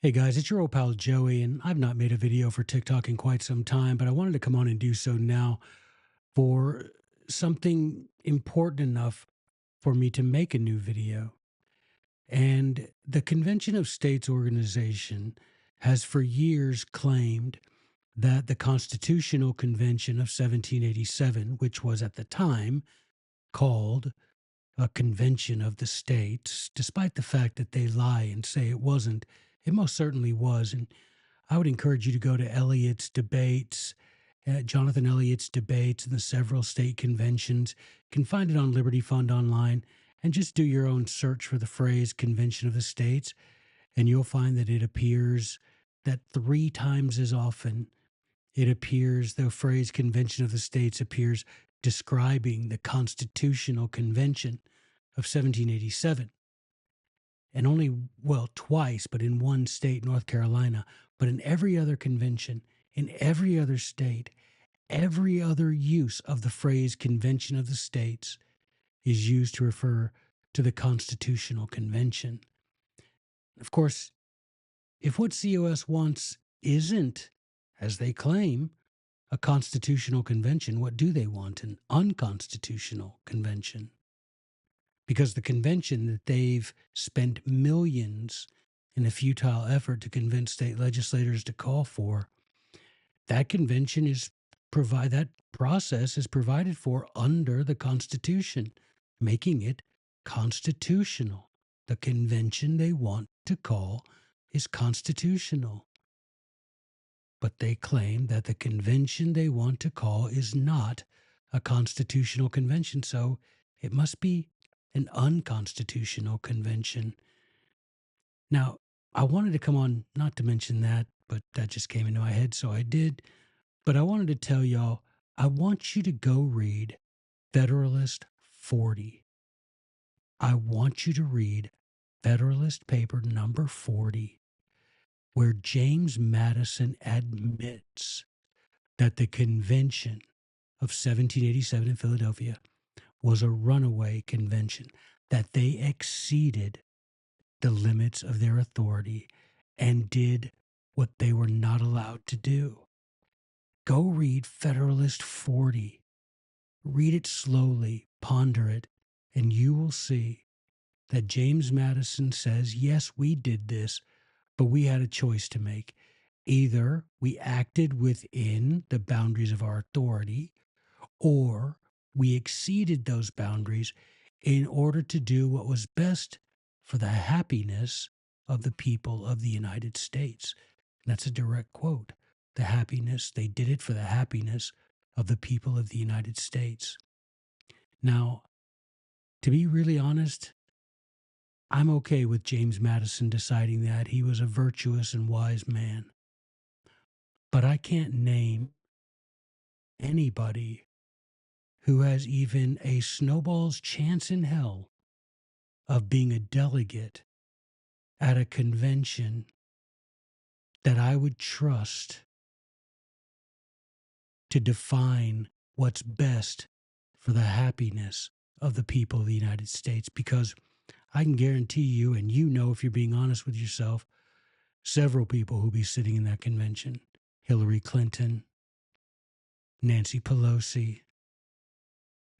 Hey guys, it's your old pal Joey, and I've not made a video for TikTok in quite some time, but I wanted to come on and do so now for something important enough for me to make a new video. And the Convention of States organization has for years claimed that the Constitutional Convention of 1787, which was at the time called a convention of the states, despite the fact that they lie and say it wasn't, it most certainly was. And I would encourage you to go to Eliot's debates, Jonathan Eliot's debates in the several state conventions. You can find it on Liberty Fund online and just do your own search for the phrase Convention of the States. And you'll find that it appears that three times as often the phrase Convention of the States appears describing the Constitutional Convention of 1787. And only, well, twice, but in one state, North Carolina, but in every other convention, in every other state, every other use of the phrase Convention of the States is used to refer to the Constitutional Convention. Of course, if what COS wants isn't, as they claim, a constitutional convention, what do they want? An unconstitutional convention. Because the convention that they've spent millions in a futile effort to convince state legislators to call for, that convention that process is provided for under the Constitution, making it constitutional. The convention they want to call is constitutional. But they claim that the convention they want to call is not a constitutional convention, so it must be an unconstitutional convention. Now, I wanted to come on, not to mention that, but that just came into my head, so I did. But I wanted to tell y'all, I want you to go read Federalist 40. I want you to read Federalist paper number 40, where James Madison admits that the convention of 1787 in Philadelphia was a runaway convention, that they exceeded the limits of their authority and did what they were not allowed to do. Go read Federalist 40. Read it slowly, ponder it, and you will see that James Madison says, yes, we did this, but we had a choice to make. Either we acted within the boundaries of our authority, or we exceeded those boundaries in order to do what was best for the happiness of the people of the United States. And that's a direct quote. They did it for the happiness of the people of the United States. Now, to be really honest, I'm okay with James Madison deciding that he was a virtuous and wise man. But I can't name anybody who has even a snowball's chance in hell of being a delegate at a convention that I would trust to define what's best for the happiness of the people of the United States. Because I can guarantee you, and you know if you're being honest with yourself, several people who'll be sitting in that convention: Hillary Clinton, Nancy Pelosi,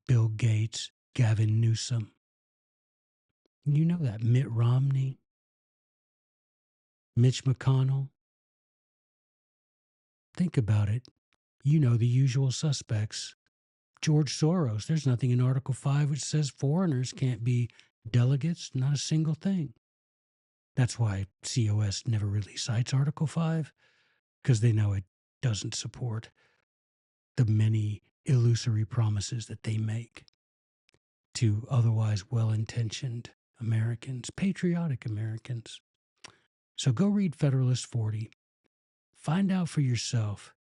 Bill Gates, Gavin Newsom. You know that. Mitt Romney, Mitch McConnell. Think about it. You know the usual suspects. George Soros. There's nothing in Article 5 which says foreigners can't be delegates, not a single thing. That's why COS never really cites Article 5, because they know it doesn't support the many illusory promises that they make to otherwise well intentioned Americans, patriotic Americans. So go read Federalist 40. Find out for yourself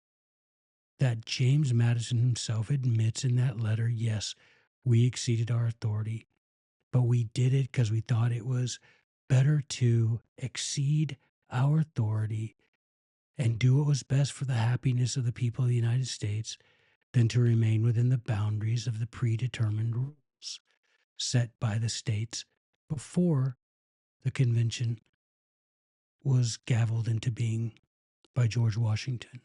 that James Madison himself admits in that letter, yes, we exceeded our authority, but we did it because we thought it was better to exceed our authority and do what was best for the happiness of the people of the United States than to remain within the boundaries of the predetermined rules set by the states before the convention was gavelled into being by George Washington.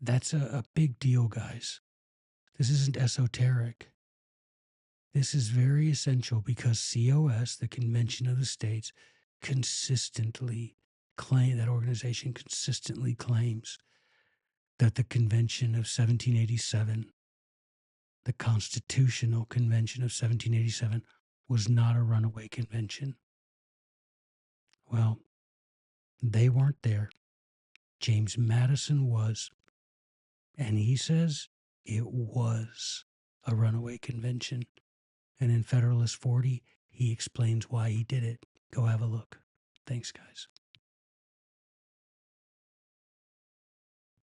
That's a big deal, guys. This isn't esoteric. This is very essential because COS, the Convention of the States, consistently that organization consistently claims that the Convention of 1787, the Constitutional Convention of 1787, was not a runaway convention. Well, they weren't there. James Madison was, and he says it was a runaway convention. And in Federalist 40, he explains why he did it. Go have a look. Thanks, guys.